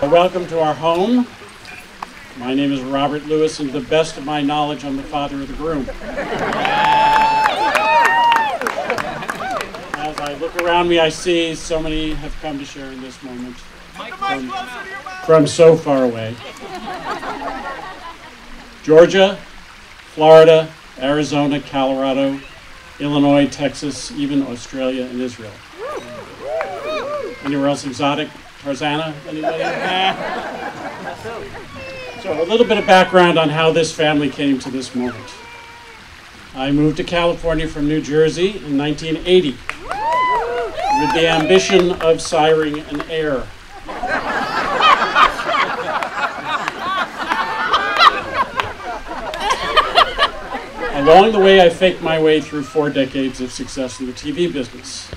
Welcome to our home. My name is Robert Lewis, and to the best of my knowledge, I'm the father of the groom. As I look around me, I see so many have come to share in this moment from so far away. Georgia, Florida, Arizona, Colorado, Illinois, Texas, even Australia and Israel. Anywhere else exotic? Tarzana, anybody? So a little bit of background on how this family came to this moment. I moved to California from New Jersey in 1980 with the ambition of siring an heir. Along the way, I faked my way through 4 decades of success in the TV business.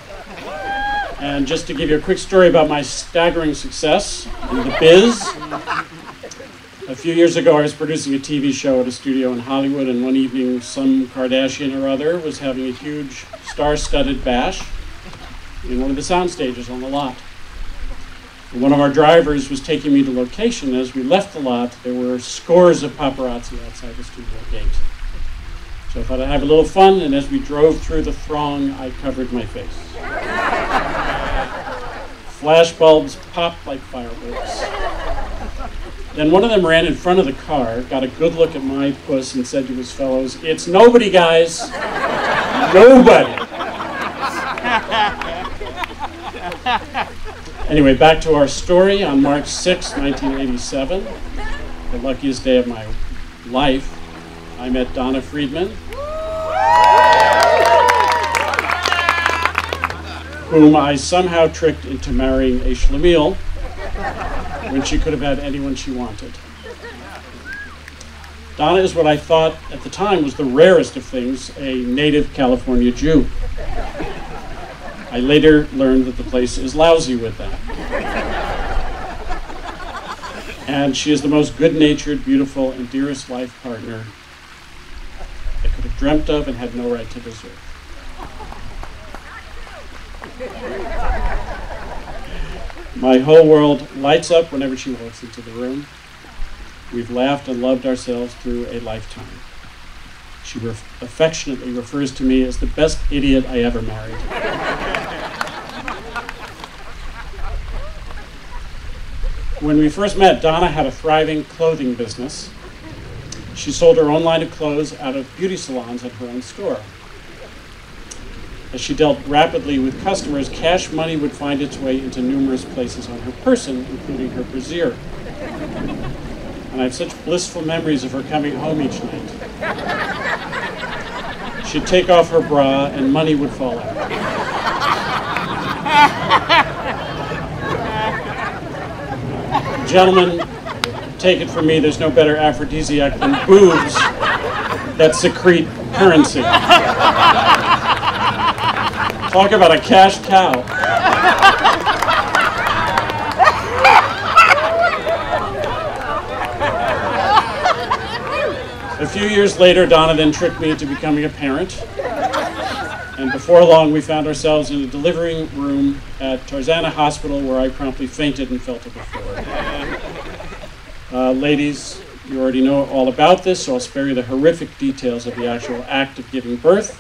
And just to give you a quick story about my staggering success in the biz, a few years ago I was producing a TV show at a studio in Hollywood, and one evening some Kardashian or other was having a huge star-studded bash in one of the sound stages on the lot. And one of our drivers was taking me to location. As we left the lot, there were scores of paparazzi outside the studio gate. So I thought I'd have a little fun, and as we drove through the throng, I covered my face. Flashbulbs popped like fireworks. Then one of them ran in front of the car, got a good look at my puss, and said to his fellows, "It's nobody, guys. Nobody." Anyway, back to our story. On March 6, 1987, the luckiest day of my life, I met Donna Friedman, whom I somehow tricked into marrying a schlemiel when she could have had anyone she wanted. Donna is what I thought at the time was the rarest of things, a native California Jew. I later learned that the place is lousy with that. And she is the most good-natured, beautiful, and dearest life partner I could have dreamt of and had no right to deserve. My whole world lights up whenever she walks into the room. We've laughed and loved ourselves through a lifetime. She affectionately refers to me as the best idiot I ever married. When we first met, Donna had a thriving clothing business. She sold her own line of clothes out of beauty salons at her own store. As she dealt rapidly with customers, cash money would find its way into numerous places on her person, including her brassiere. And I have such blissful memories of her coming home each night. She'd take off her bra and money would fall out. Gentlemen, take it from me, there's no better aphrodisiac than boobs that secrete currency. Talk about a cash cow. A few years later, Donna then tricked me into becoming a parent. And before long, we found ourselves in a delivery room at Tarzana Hospital, where I promptly fainted and fell to the floor. Ladies, you already know all about this, so I'll spare you the horrific details of the actual act of giving birth.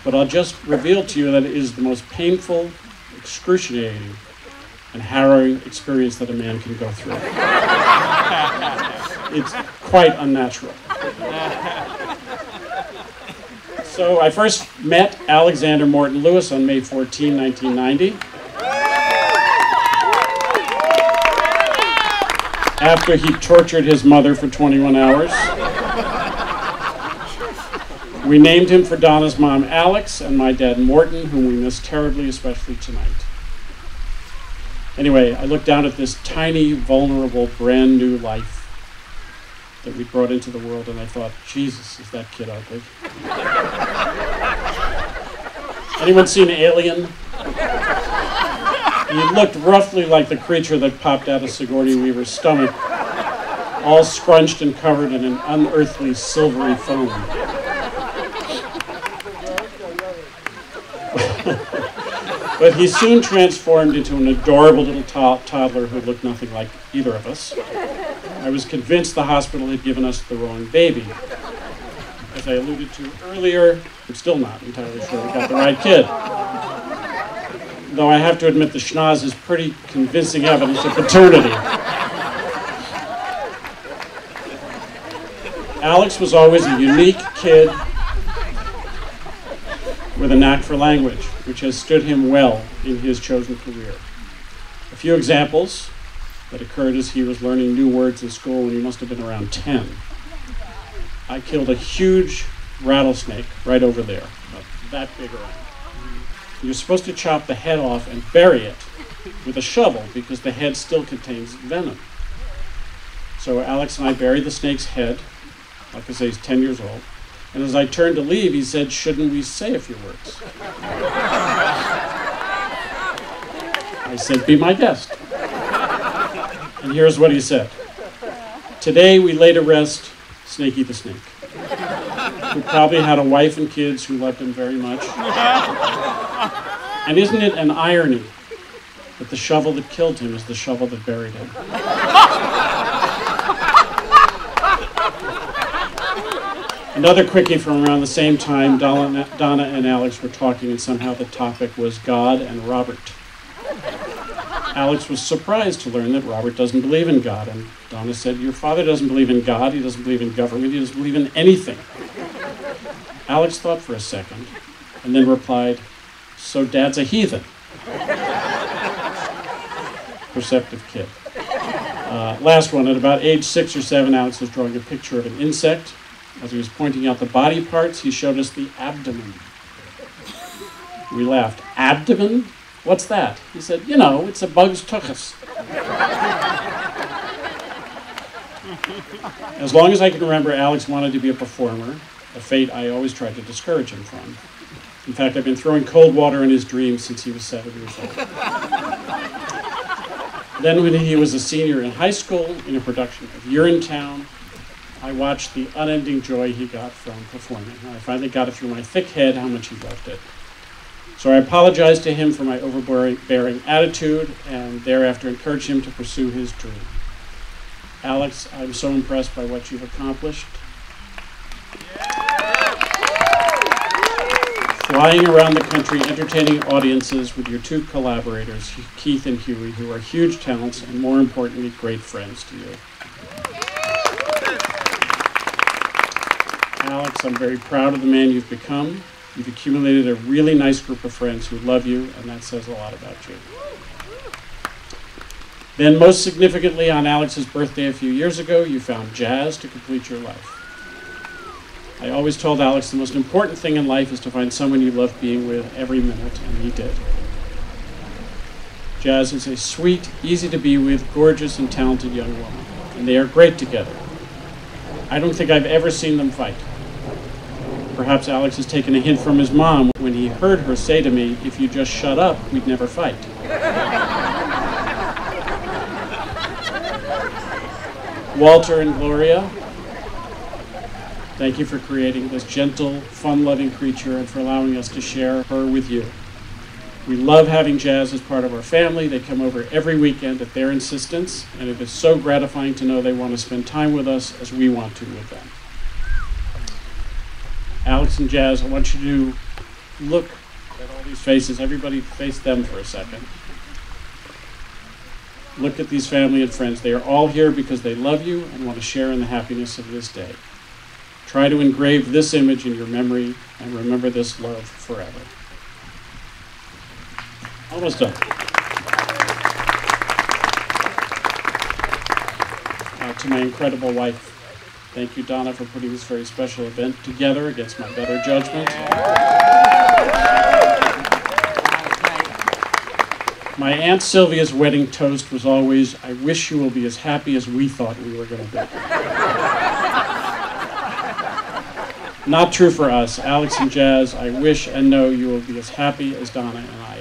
But I'll just reveal to you that it is the most painful, excruciating, and harrowing experience that a man can go through. It's quite unnatural. So I first met Alexander Morton Lewis on May 14, 1990. After he tortured his mother for 21 hours. We named him for Donna's mom, Alex, and my dad, Morton, whom we miss terribly, especially tonight. Anyway, I looked down at this tiny, vulnerable, brand new life that we brought into the world, and I thought, Jesus, is that kid ugly? Anyone seen Alien? He looked roughly like the creature that popped out of Sigourney Weaver's stomach, all scrunched and covered in an unearthly silvery foam. But he soon transformed into an adorable little toddler who looked nothing like either of us. I was convinced the hospital had given us the wrong baby. As I alluded to earlier, I'm still not entirely sure we got the right kid. Though I have to admit the schnoz is pretty convincing evidence of paternity. Alex was always a unique kid with a knack for language, which has stood him well in his chosen career. A few examples that occurred as he was learning new words in school when he must have been around 10. I killed a huge rattlesnake right over there, about that big around. You're supposed to chop the head off and bury it with a shovel because the head still contains venom. So Alex and I buried the snake's head, like I say, he's 10 years old. And as I turned to leave, he said, "Shouldn't we say a few words?" I said, "Be my guest." And here's what he said. "Today we lay to rest Snakey the Snake, who probably had a wife and kids who loved him very much. And isn't it an irony that the shovel that killed him is the shovel that buried him?" Another quickie from around the same time, Donna and Alex were talking, and somehow the topic was God and Robert. Alex was surprised to learn that Robert doesn't believe in God, and Donna said, "Your father doesn't believe in God, he doesn't believe in government, he doesn't believe in anything." Alex thought for a second, and then replied, "So Dad's a heathen." Perceptive kid. Last one, at about age 6 or 7, Alex was drawing a picture of an insect. As he was pointing out the body parts, he showed us the abdomen. We laughed. "Abdomen? What's that?" He said, "You know, it's a bug's tuchus." As long as I can remember, Alex wanted to be a performer, a fate I always tried to discourage him from. In fact, I've been throwing cold water in his dreams since he was 7 years old. Then when he was a senior in high school, in a production of Urinetown, I watched the unending joy he got from performing. I finally got it through my thick head how much he loved it. So I apologized to him for my overbearing attitude and thereafter encouraged him to pursue his dream. Alex, I'm so impressed by what you've accomplished. Flying around the country, entertaining audiences with your 2 collaborators, Keith and Huey, who are huge talents and, more importantly, great friends to you. Alex, I'm very proud of the man you've become. You've accumulated a really nice group of friends who love you, and that says a lot about you. Then, most significantly, on Alex's birthday a few years ago, you found jazz to complete your life. I always told Alex the most important thing in life is to find someone you love being with every minute, and he did. Jas is a sweet, easy to be with, gorgeous and talented young woman, and they are great together. I don't think I've ever seen them fight. Perhaps Alex has taken a hint from his mom when he heard her say to me, "If you just shut up, we'd never fight." Walter and Gloria, thank you for creating this gentle, fun-loving creature and for allowing us to share her with you. We love having Jas as part of our family. They come over every weekend at their insistence, and it is so gratifying to know they want to spend time with us as we want to with them. Alex and Jas, I want you to look at all these faces. Everybody face them for a second. Look at these family and friends. They are all here because they love you and want to share in the happiness of this day. Try to engrave this image in your memory and remember this love forever. Almost done. To my incredible wife, thank you, Donna, for putting this very special event together against my better judgment. My Aunt Sylvia's wedding toast was always, "I wish you will be as happy as we thought we were going to be." Not true for us. Alex and Jas, I wish and know you will be as happy as Donna and I